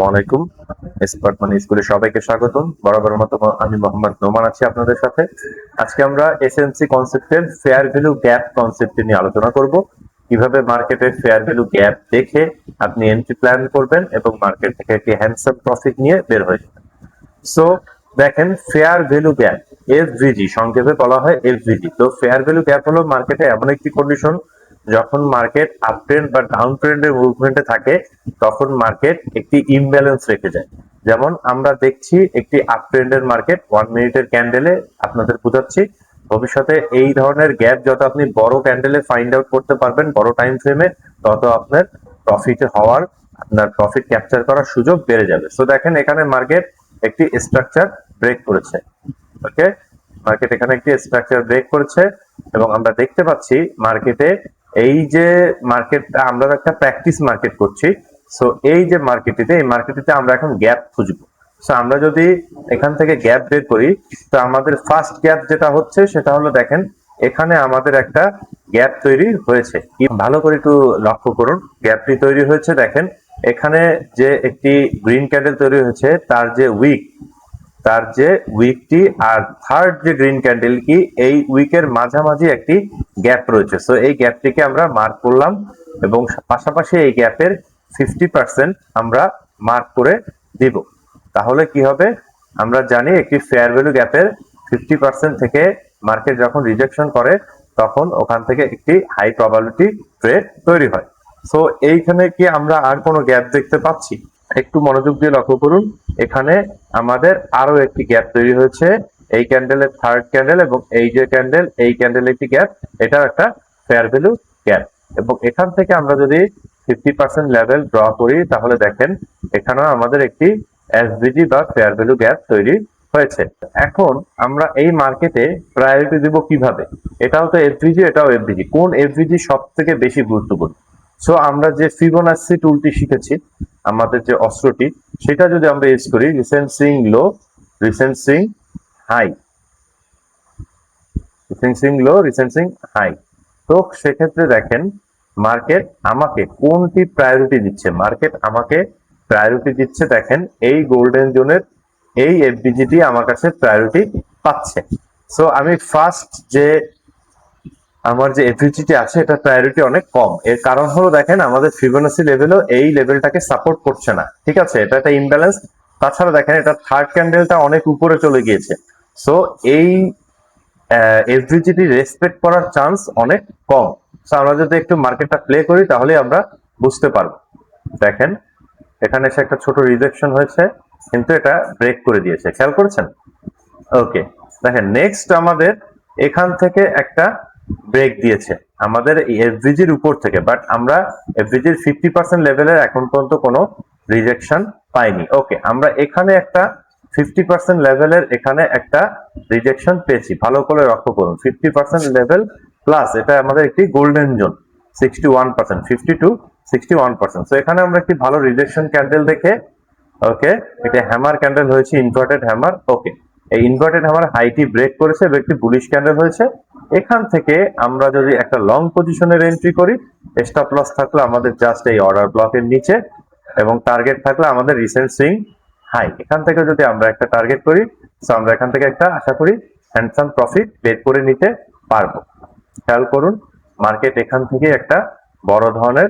ওয়ালাইকুম। স্মার্ট মানি স্কুলে সবাইকে স্বাগতম। বরাবর মতো আমি মোহাম্মদ নোমান আছি আপনাদের সাথে। আজকে আমরা এসএমসি কনসেপ্টের ফেয়ার ভ্যালু গ্যাপ কনসেপ্ট নিয়ে আলোচনা করব। কিভাবে মার্কেটের ফেয়ার ভ্যালু গ্যাপ দেখে আপনি এন্ট্রি প্ল্যান করবেন এবং মার্কেট থেকে একটি হ্যান্ডসাম প্রফিট নিয়ে বের হয়ে যাবেন। সো দেখেন, ফেয়ার ভ্যালু গ্যাপ, এফভিজি সংক্ষেপে বলা হয় এফভিজি। তো ফেয়ার ভ্যালু গ্যাপ হলো মার্কেটে এমন একটি কন্ডিশন যখন মার্কেট আপ ট্রেন্ড বা ডাউন ট্রেন্ডের মুভমেন্টে থাকে, তখন মার্কেট একটি ইমব্যালেন্স রেখে যায়। যেমন আমরা দেখছি একটি আপ ট্রেন্ডের মার্কেট 1 মিনিটের ক্যান্ডেলে আপনাদের বোঝাচ্ছি। ভবিষ্যতে এই ধরনের গ্যাপ যত আপনি বড় ক্যান্ডেলে ফাইন্ড আউট করতে পারবেন, বড় টাইম ফ্রেমে, তত আপনার প্রফিট হওয়ার, আপনার প্রফিট ক্যাপচার করার সুযোগ বেড়ে যাবে। সো দেখেন, এখানে মার্কেট একটি স্ট্রাকচার ব্রেক করেছে। ওকে, মার্কেট এখানে একটি স্ট্রাকচার ব্রেক করেছে এবং আমরা দেখতে পাচ্ছি মার্কেটে এই যে মার্কেটটা, আমরা একটা প্র্যাকটিস মার্কেট করছি। সো এই যে মার্কেটটিতে, এই মার্কেটটিতে আমরা এখন গ্যাপ খুঁজবো। সো আমরা যদি এখান থেকে গ্যাপ বের করি, তো আমাদের ফার্স্ট গ্যাপ যেটা হচ্ছে সেটা হলো, দেখেন এখানে আমাদের একটা গ্যাপ তৈরি হয়েছে। কি ভালো করে একটু লক্ষ্য করুন, গ্যাপটি তৈরি হয়েছে। দেখেন এখানে যে একটি গ্রিন ক্যান্ডেল তৈরি হয়েছে, তার যে উইকটি আর থার্ড যে গ্রিন ক্যান্ডেল কি, এই উইকের মাঝামাঝি একটি গ্যাপ রয়েছে। সো এই গ্যাপটিকে আমরা মার্ক করলাম এবং পাশাপাশি এই গ্যাপের 50% আমরা মার্ক করে দিব। তাহলে কি হবে, আমরা জানি একটি ফেয়ার ভ্যালু গ্যাপের 50% থেকে মার্কেট যখন রিজেকশন করে, তখন ওখান থেকে একটি হাই প্রবাবিলিটি ট্রেড তৈরি হয়। সো এইখানে কি আমরা আর কোনো গ্যাপ দেখতে পাচ্ছি? একটু মনোযোগ দিয়ে লক্ষ্য করুন, এখানে আমাদের আরো একটি গ্যাপ তৈরি হয়েছে। এই ক্যান্ডেলের থার্ড ক্যান্ডেল এবং এই যে ক্যান্ডেল, এই ক্যান্ডেল একটি গ্যাপ, এটাও একটা ফেয়ার ভ্যালু গ্যাপ। এবং এখান থেকে আমরা যদি 50% লেভেল ড্র করি, তাহলে দেখেন এখানেও আমাদের একটি এসভিজি বা ফেয়ার ভ্যালু গ্যাপ তৈরি হয়েছে। এখন আমরা এই মার্কেটে প্রায়োরিটি দিব কিভাবে? এটাও তো এফভিজি, এটাও এফভিজি। কোন এফভিজি সব থেকে বেশি গুরুত্বপূর্ণ? সো আমরা যে ফিবোনাচি টুলটি শিখেছি, আমাদের যে অস্ত্রটি, সেটা যদি আমরা ইউজ করি, recent swing low, recent swing high, recent swing low, recent swing high. তো সেক্ষেত্রে দেখেন মার্কেট আমাকে কোনটি প্রায়োরিটি দিচ্ছে। মার্কেট আমাকে প্রায়োরিটি দিচ্ছে, দেখেন এই গোল্ডেন জোনের এই এফবিজিটি আমার কাছে প্রায়োরিটি পাচ্ছে। সো আমি ফার্স্ট যে আমার যে এফভিজিটি আছে, এটা প্রায়োরিটি অনেক কম। এর কারণ হলো, দেখেন আমাদের ফিবোনাচি লেভেলও এই লেভেলটাকে সাপোর্ট করছে না। ঠিক আছে, এটা একটা ইমব্যালেন্স। তাছাড়া দেখেন এটা থার্ড ক্যান্ডেলটা অনেক উপরে চলে গিয়েছে। সো এই এফভিজিটি রেসপেক্ট করার চান্স অনেক কম। সো আমরা যদি একটু মার্কেটটা প্লে করি, তাহলে আমরা বুঝতে পারবো। দেখেন এখানে এসে একটা ছোট রিজেকশন হয়েছে, কিন্তু এটা ব্রেক করে দিয়েছে, খেয়াল করেছেন? ওকে, দেখেন নেক্সট আমাদের এখান থেকে একটা ব্রেক দিয়েছে আমাদের এফভিজির উপর থেকে, বাট আমরা এফভিজির 50% লেভেলের এখন পর্যন্ত কোনো রিজেকশন পাইনি। ওকে, আমরা এখানে একটা 50% লেভেলের এখানে একটা রিজেকশন পেয়েছি। ভালো করে লক্ষ্য করুন, 50% লেভেল প্লাস এটা আমাদের একটি গোল্ডেন জোন, 61%, 50 টু 61%। তো এখানে আমরা একটি ভালো রিজেকশন ক্যান্ডেল দেখে, ওকে, এটা হ্যামার ক্যান্ডেল হয়েছে, ইনভার্টেড হ্যামার। ওকে, এই ইনভার্টেড হ্যামার হাইটি ব্রেক করেছে, একটি বুলিশ ক্যান্ডেল হয়েছে। এখান থেকে আমরা যদি একটা লং পজিশনের এন্ট্রি করি, স্টপ লস থাকলে আমাদের জাস্ট এই অর্ডার ব্লকের নিচে, এবং টার্গেট থাকলে আমাদের রিসেন্ট সুইং হাই। এখান থেকে যদি আমরা একটা টার্গেট করি, তো আমরা এখান থেকে একটা আশা করি হ্যান্ডসাম প্রফিট বের করে নিতে পারবো। খেয়াল করুন, মার্কেট এখান থেকে একটা বড় ধরনের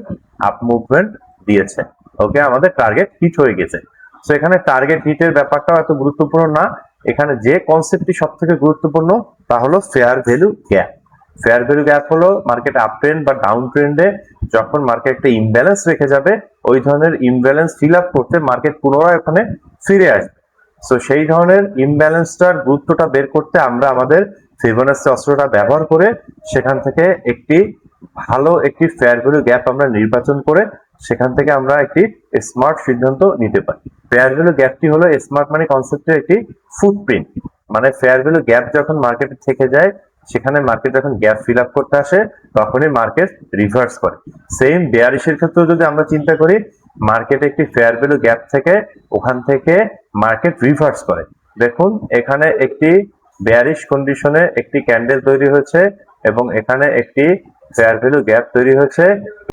আপ মুভমেন্ট দিয়েছে। ওকে, আমাদের টার্গেট হিট হয়ে গেছে। তো এখানে টার্গেট হিটের ব্যাপারটাও এত গুরুত্বপূর্ণ না। এখানে যে কনসেপ্টটি সব থেকে গুরুত্বপূর্ণ, তা হলো fair value gap. Fair value gap হলো মার্কেট আপ ট্রেন্ড বা ডাউন ট্রেন্ডে যখন মার্কেট একটা ইমব্যালেন্স রেখে যাবে, ওই ধরনের ইমব্যালেন্স ফিল আপ করতে মার্কেট পুনরায় ওখানে ফিরে আসবে। সো সেই ধরনের ইমব্যালেন্সটার গুরুত্বটা বের করতে আমরা আমাদের ফিবোনাচি অস্ত্রটা ব্যবহার করে সেখান থেকে একটি ভালো একটি ফেয়ার ভ্যালু গ্যাপ আমরা নির্বাচন করে সেখান থেকে আমরা একটি স্মার্ট সিদ্ধান্ত নিতে পারি। ফেয়ার ভ্যালু গ্যাপটি হলো স্মার্ট মানি কনসেপ্টের একটি ফুটপ্রিন্ট। মানে ফেয়ার ভ্যালু গ্যাপ যখন মার্কেটে থেকে যায়, সেখানে মার্কেট যখন গ্যাপ ফিল আপ করতে আসে, তখনই মার্কেট রিভার্স করে। সেম বেয়ারিশের ক্ষেত্রেও যদি আমরা চিন্তা করি, মার্কেট একটি ফেয়ার ভ্যালু গ্যাপ থেকে ওখান থেকে মার্কেট রিভার্স করে। দেখুন এখানে একটি বেয়ারিশ কন্ডিশনে একটি ক্যান্ডেল তৈরি হয়েছে এবং এখানে একটি ফেয়ার ভ্যালু গ্যাপ তৈরি হয়েছে,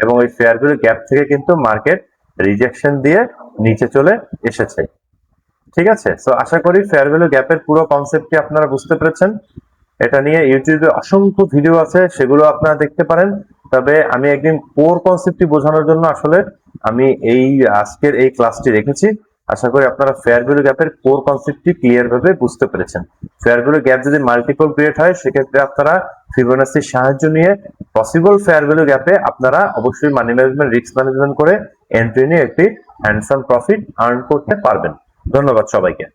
এবং ওই ফেয়ার ভ্যালু গ্যাপ থেকে কিন্তু মার্কেট রিজেকশন দিয়ে নিচে চলে এসেছে। ঠিক আছে, সো আশা করি ফেয়ার ভ্যালু গ্যাপের পুরো কনসেপ্টটি আপনারা বুঝতে পেরেছেন। এটা নিয়ে ইউটিউবে অসংখ্য ভিডিও আছে, সেগুলো আপনারা দেখতে পারেন। তবে আমি একদিন কোর কনসেপ্টটি বোঝানোর জন্য আসলে আমি আজকের এই ক্লাসটি রেখেছি। আশা করি আপনারা ফেয়ার ভ্যালু গ্যাপের কোর কনসেপ্টটি ক্লিয়ার ভাবে বুঝতে পেরেছেন। ফেয়ার ভ্যালু গ্যাপ যদি মাল্টিপল ক্রিয়েট হয়, সেক্ষেত্রে আপনারা ফিবোনাচির সাহায্য নিয়ে পসিবল ফেয়ার ভ্যালু গ্যাপে আপনারা অবশ্যই মানি ম্যানেজমেন্ট, রিস্ক ম্যানেজমেন্ট করে এন্ট্রি নিয়ে একটি হ্যান্ডসাম প্রফিট আর্ন করতে পারবেন। ধন্যবাদ সবাইকে।